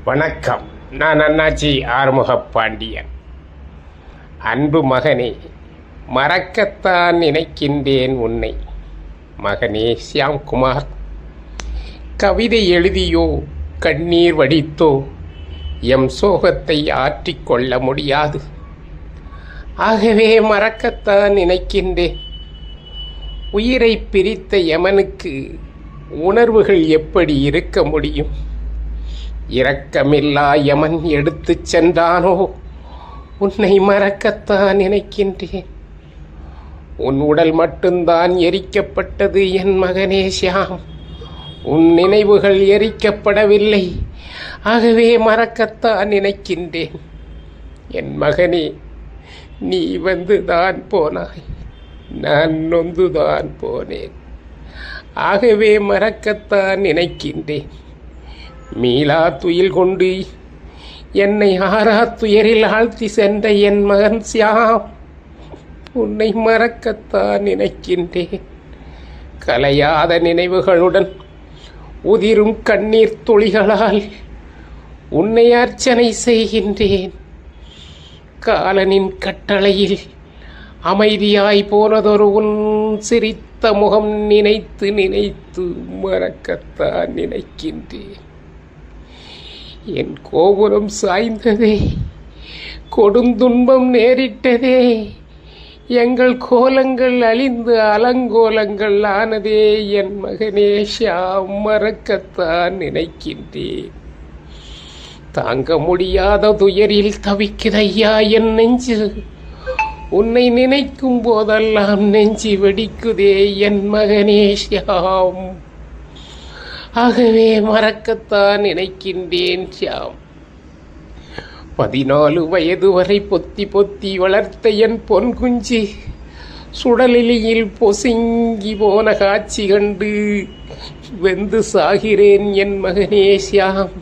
வணக்கம். நான் அண்ணாச்சி ஆறுமுக பாண்டியன். அன்பு மகனே, மறக்கத்தான் நினைக்கின்றேன் உன்னை. மகனே சியாம்குமார், கவிதை எழுதியோ கண்ணீர் வடித்தோ எம் சோகத்தை ஆற்றிக்கொள்ள முடியாது. ஆகவே மறக்கத்தான் நினைக்கின்றேன். உயிரை பிரித்த யமனுக்கு உணர்வுகள் எப்படி இருக்க முடியும்? இரக்கமில்லா யமன் எடுத்துச் சென்றானோ, உன்னை மறக்கத்தான் நினைக்கின்றேன். உன் உடல் மட்டும்தான் எரிக்கப்பட்டது என் மகனே ஷியாம். உன் நினைவுகள் எரிக்கப்படவில்லை. ஆகவே மறக்கத்தான் நினைக்கின்றேன். என் மகனே, நீ வந்துதான் போனாய், நான் நொந்துதான் போனேன். ஆகவே மறக்கத்தான் நினைக்கின்றேன். மீளா துயில் கொண்டு என்னை ஆறா துயரில் ஆழ்த்தி சென்ற என் மகன் ஷியாம், உன்னை மறக்கத்தான் நினைக்கின்றேன். கலையாத நினைவுகளுடன் உதிரும் கண்ணீர் துளிகளால் உன்னை அர்ச்சனை செய்கின்றேன். காலனின் கட்டளையில் அமைதியாய் போனதொரு உன் சிரித்த முகம் நினைத்து நினைத்து மறக்கத்தான் நினைக்கின்றேன். என் கோபுரம் சாய்ந்ததே, கொடுந்துன்பம் நேரிட்டதே, எங்கள் கோலங்கள் அழிந்து அலங்கோலங்கள் ஆனதே என் மகனே ஷியாம், மறக்கத்தான் நினைக்கின்றேன். தாங்க முடியாத துயரில் தவிக்குதையா என் நெஞ்சு. உன்னை நினைக்கும் போதெல்லாம் நெஞ்சு வெடிக்குதே என் மகனே ஷியாம். ஆகவே மறக்கத்தான் நினைக்கின்றேன் ஷியாம். 14 வயது வரை பொத்தி பொத்தி வளர்த்த என் பொன் குஞ்சு சுடலிலியில் பொசுங்கி போன காட்சி கண்டு வெந்து சாகிறேன் என் மகனே ஷியாம்.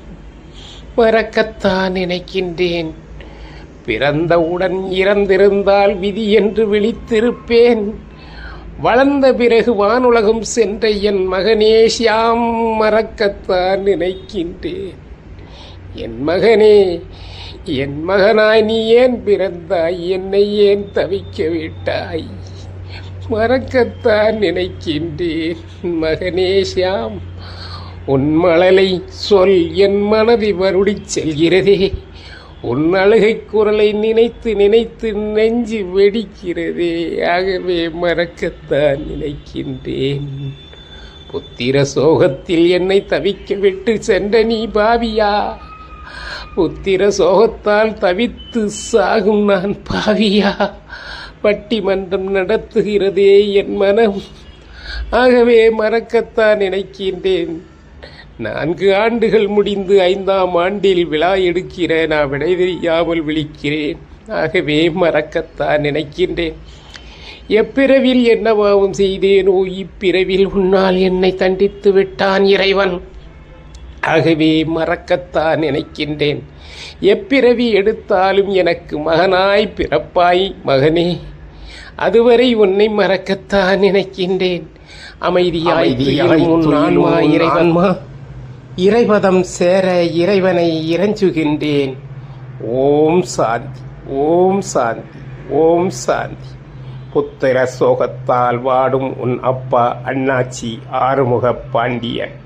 மறக்கத்தான் நினைக்கின்றேன். பிறந்தவுடன் இறந்திருந்தால் விதி என்று விழித்திருப்பேன். வளர்ந்த பிறகு வானுலகம் சென்ற என் மகனே ஷியாம், மறக்கத்தான் நினைக்கின்றேன். என் மகனே, என் மகனாய் நீ ஏன் பிறந்தாய்? என்னை ஏன் தவிக்க விட்டாய்? மறக்கத்தான் நினைக்கின்றேன் மகனே ஷியாம். உன் மழலை சொல் என் மனதை வருடிச் செல்கிறதே. உன் அழுகை குரலை நினைத்து நினைத்து நெஞ்சு வெடிக்கிறதே. ஆகவே மறக்கத்தான் நினைக்கின்றேன். புத்திர சோகத்தில் என்னை தவிக்க விட்டு சென்ற நீ பாவியா? புத்திர சோகத்தால் தவித்து சாகும் நான் பாவியா? பட்டிமன்றம் நடத்துகிறதே என் மனம். ஆகவே மறக்கத்தான் நினைக்கின்றேன். 4 ஆண்டுகள் முடிந்து 5ஆம் ஆண்டில் விழா எடுக்கிற நான் விடை தெரியாமல் விழிக்கிறேன். ஆகவே மறக்கத்தான் நினைக்கின்றேன். எப்பிறவில் என்ன பாவம் செய்தேனோ இப்பிறவில் உன்னால் என்னை தண்டித்து விட்டான் இறைவன். ஆகவே மறக்கத்தான் நினைக்கின்றேன். எப்பிறவி எடுத்தாலும் எனக்கு மகனாய் பிறப்பாய் மகனே. அதுவரை உன்னை மறக்கத்தான் நினைக்கின்றேன். அமைதியாய் ஆன்மா இறைவன்மா, இறைபதம் சேர இறைவனை இறைஞ்சுகின்றேன். ஓம் சாந்தி, ஓம் சாந்தி, ஓம் சாந்தி. புத்திர சோகத்தால் வாடும் உன் அப்பா அண்ணாச்சி ஆறுமுக பாண்டியன்.